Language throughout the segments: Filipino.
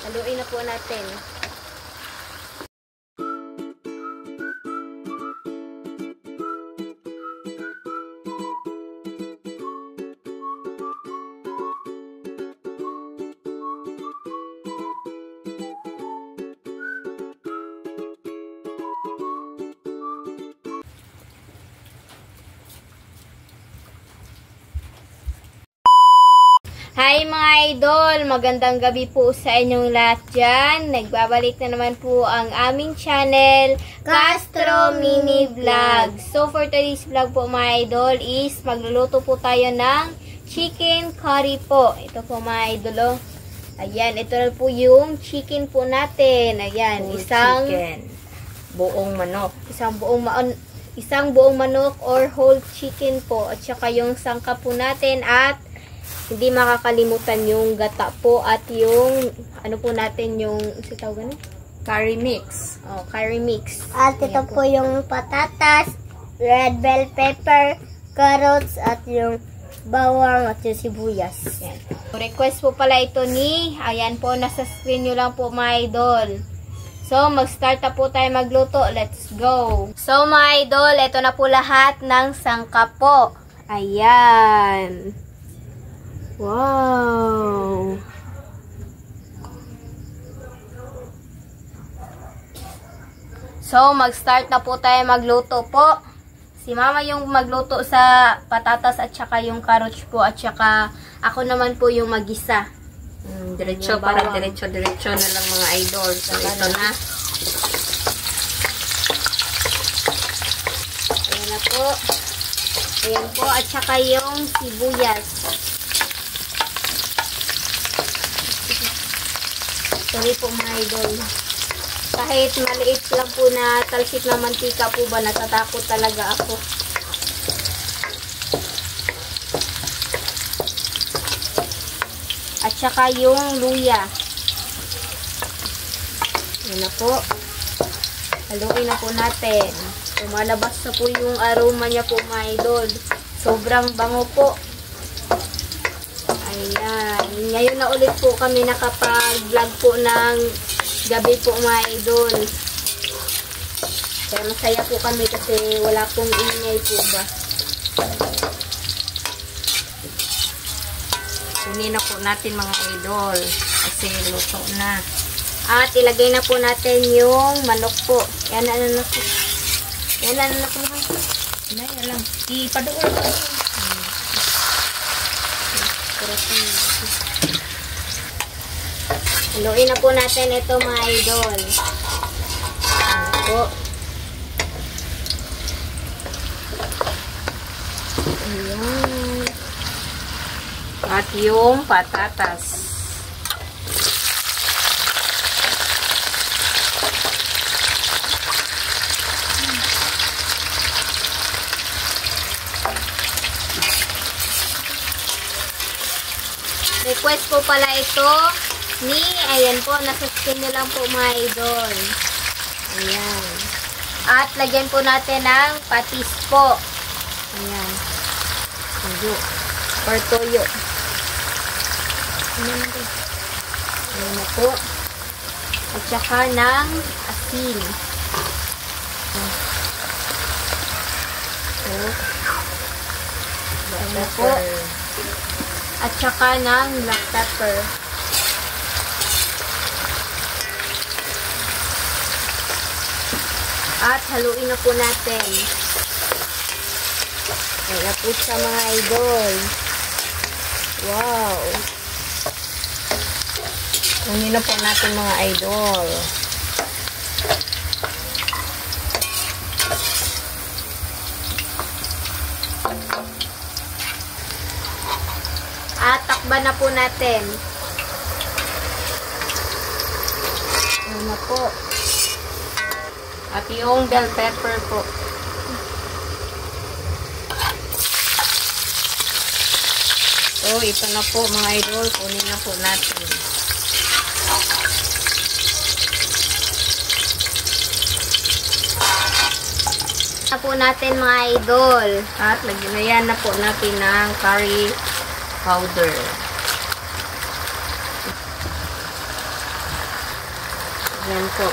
Haluin na po natin. Hi mga idol! Magandang gabi po sa inyong lahat dyan. Nagbabalik na naman po ang aming channel, Castro Mini Vlog. So for today's vlog po mga idol is magluluto po tayo ng chicken curry po. Ito po mga idol. Ayan, ito na po yung chicken po natin. Ayan, isang chicken. Buong manok. Isang buong manok or whole chicken po. At saka yung sangka po natin at hindi makakalimutan yung gata po at yung ano po natin yung tawag ano? Curry mix. Oh, curry mix. At ito po yung patatas, red bell pepper, carrots at yung bawang at yung sibuyas. Yan. Request po pala ito ni, ayan po, nasa screen nyo lang po mga idol. So, mag-start na po tayo magluto. Let's go! So, mga idol, ito na po lahat ng sangka po. Ayan. Wow! So, mag-start na po tayo magluto po. Si mama yung magluto sa patatas at saka yung carrots po at saka ako naman po yung magisa. Diretso, para diretso na lang mga idol. So, ito na. Ayan na po. Ayan po. At saka yung sibuyas. Sorry po mga idol. Kahit maliit lang po na talsik na mantika po ba, natatakot talaga ako. At saka yung luya. Yan na po. Haluin na po natin. Lumalabas na po yung aroma niya po mga idol. Sobrang bango po. Ayan. Ngayon na ulit po kami nakapag-vlog po ng gabi po mga idol. Kaya masaya po kami kasi wala pong ingay po ba. Kunin na po natin mga idol. Kasi luto na. At ilagay na po natin yung manok po. Yan na na po. Yan na na po. Yan lang. Ipadool pa. Haluin na po natin ito mga idol. Ayan po. Ayan. At yung patatas. Request po pala ito ni, ayan po, nasa screen nyo lang po mga idol. Ayan. At lagyan po natin ng patis po. Ayan. Tuyo. Or toyo. Ayan na po. At saka ng asin. Ayan na po. At saka ng black pepper. At haluin na po natin. Ayan na po sa mga idol. Wow! Kunin na po natin mga idol. At takban na po natin. Ayan na po. At yung bell pepper po. So, ito na po mga idol. Kunin na po natin. Na po natin mga idol. At lagyan na po natin ng curry powder. Yan po.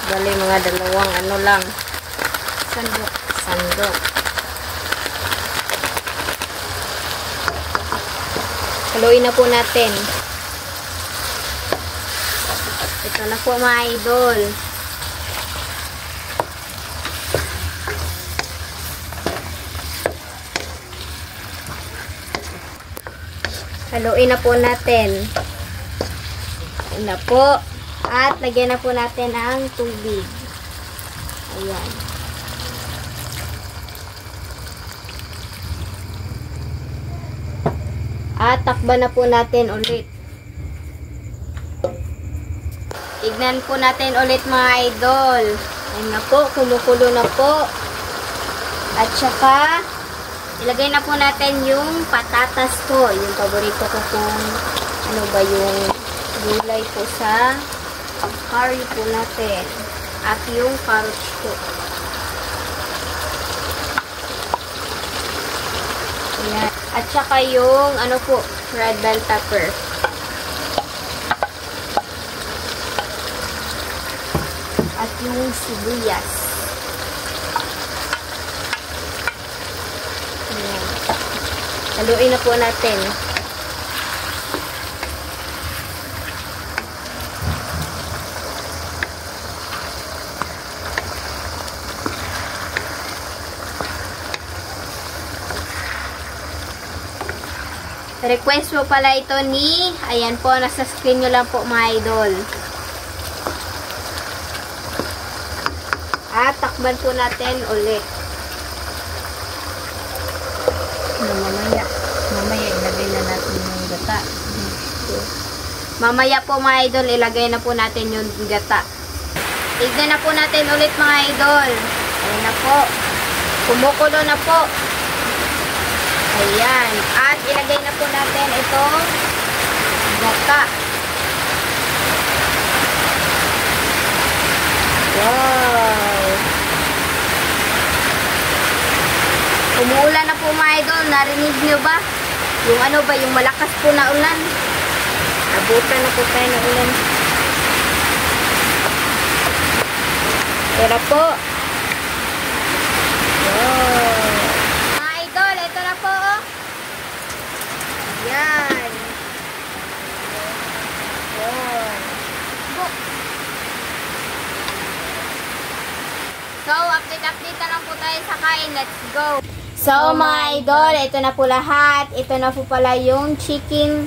Bali mga dalawang ano lang. Sandok. Sandok. Haluin na po natin. Ito na po mga idol. Haluin na po natin. Ayan na po. At lagyan na po natin ang tubig. Ayan. At takban na po natin ulit. Tignan po natin ulit mga idol. Ayan na po. Kumukulo na po. At saka ilagay na po natin yung patatas ko. Yung paborito ko kung ano ba yung gulay po sa curry po natin. At yung carrots po. Ayan. At saka yung ano po, red bell pepper. At yung sibuyas. Ayan. Haluin na po natin. Request po pala ito ni, ayan po, nasa screen nyo lang po mga idol. At takban po natin ulit. Mamaya ilagay na natin yung gata. Mamaya po mga idol, ilagay na po natin yung gata. Tignan na po natin ulit mga idol. Ayan na po. Kumukulo na po. Ayan. At ilagay na po natin itong gata. Wow! Umuulan na po mga idol. Narinig nyo ba? Yung ano ba? Yung malakas po na ulan. Abutan na po tayo ng ulan. Tara po. Wow! Mga idol, ito na po. Oh. Yan. Wow. So, update na lang po tayo sa kain. Let's go. So, mga idol, ito na po lahat. Ito na po pala yung chicken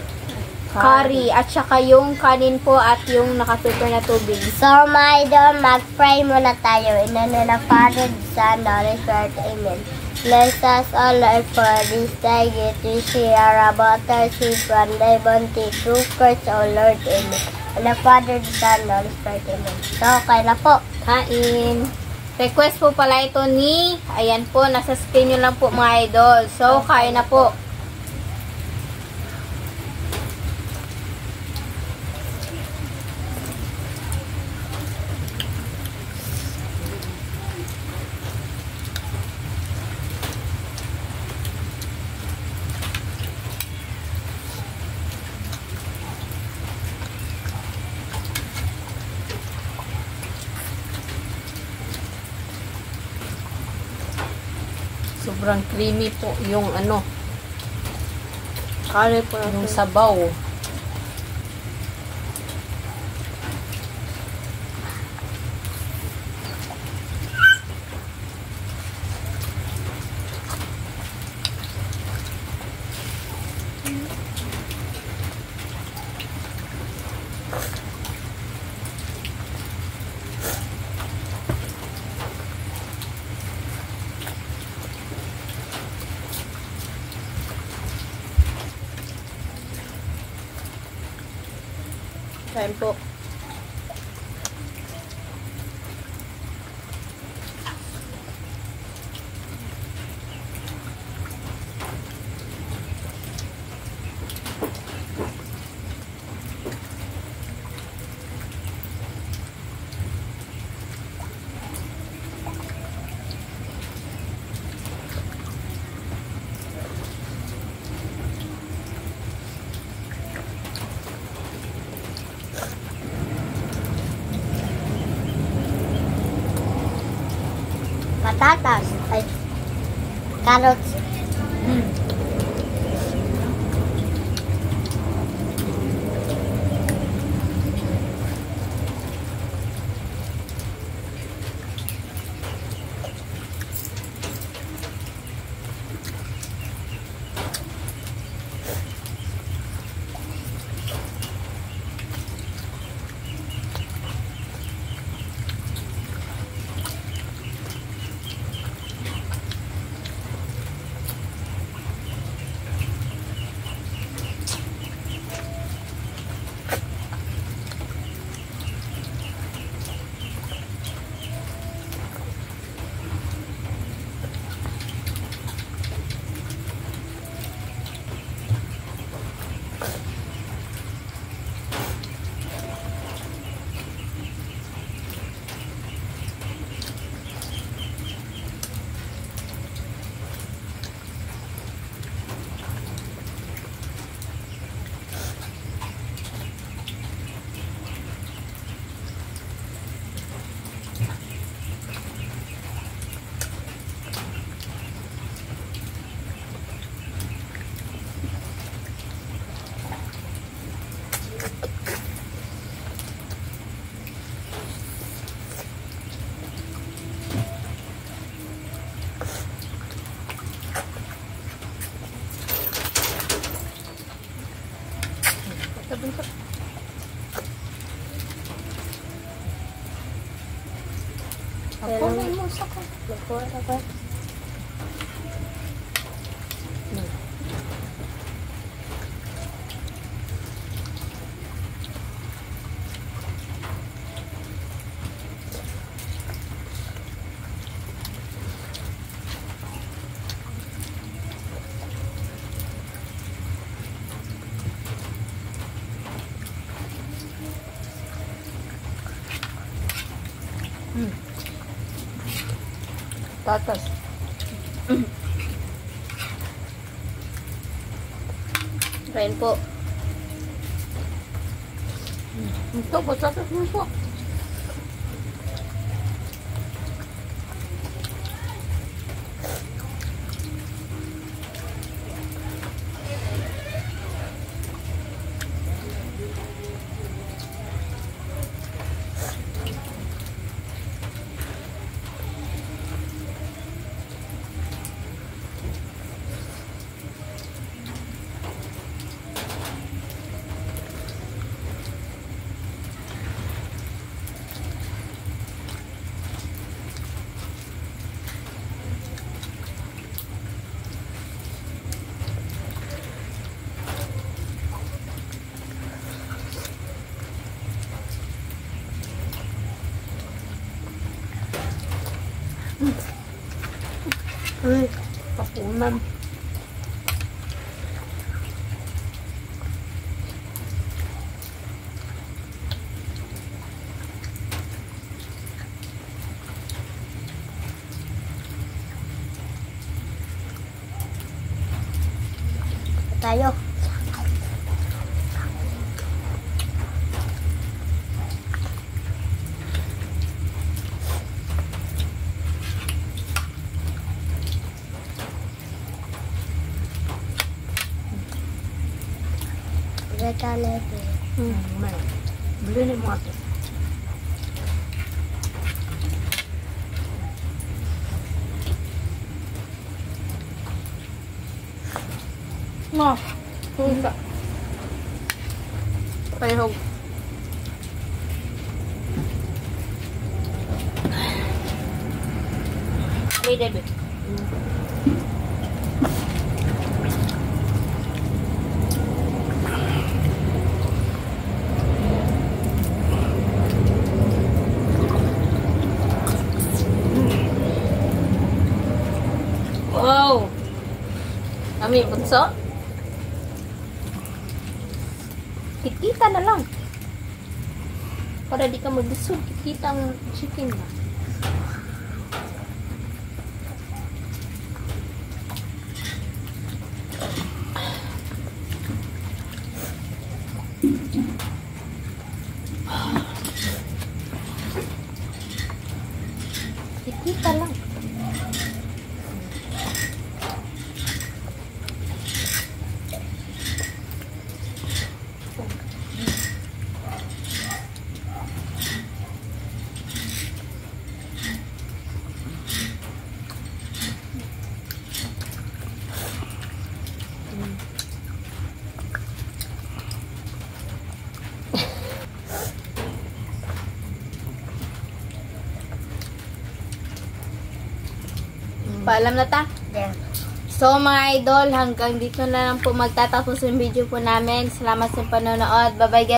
curry. At saka yung kanin po at yung naka-prepare na tubig. So, my idol, mag-fry muna tayo. Inano na Father, Son, Holy Spirit. Amen. Bless us all, Lord, for this day. Get to share about our seed one day, bounty, true curse, O Lord. Amen. And the Father, Son, Holy Spirit. Amen. So, okay na po. Kain. Request po pala ito ni, ayan po, nasa screen nyo lang po mga idol. So, kain na po. Sobrang creamy po yung ano, Curry po yung sabaw. Kain po. Patatas. Ay, carrots. Ako may musa ko. Nagkuha na ba? Tatas. Kain po. Ito, patatas mo po. Kapunan. Tayo. Gata na ito. May. Bili ni mo ito. No. Pusa. Pahihog. May debit. Wow! Kami, bunso? Kikita na lang. Para di ka magbusog, kikita ang chicken ba? Kikita lang. Paalam na ta. Yeah. So mga idol, hanggang dito na lang po magtatapos yung video po namin. Salamat sa panonood. Bye bye guys.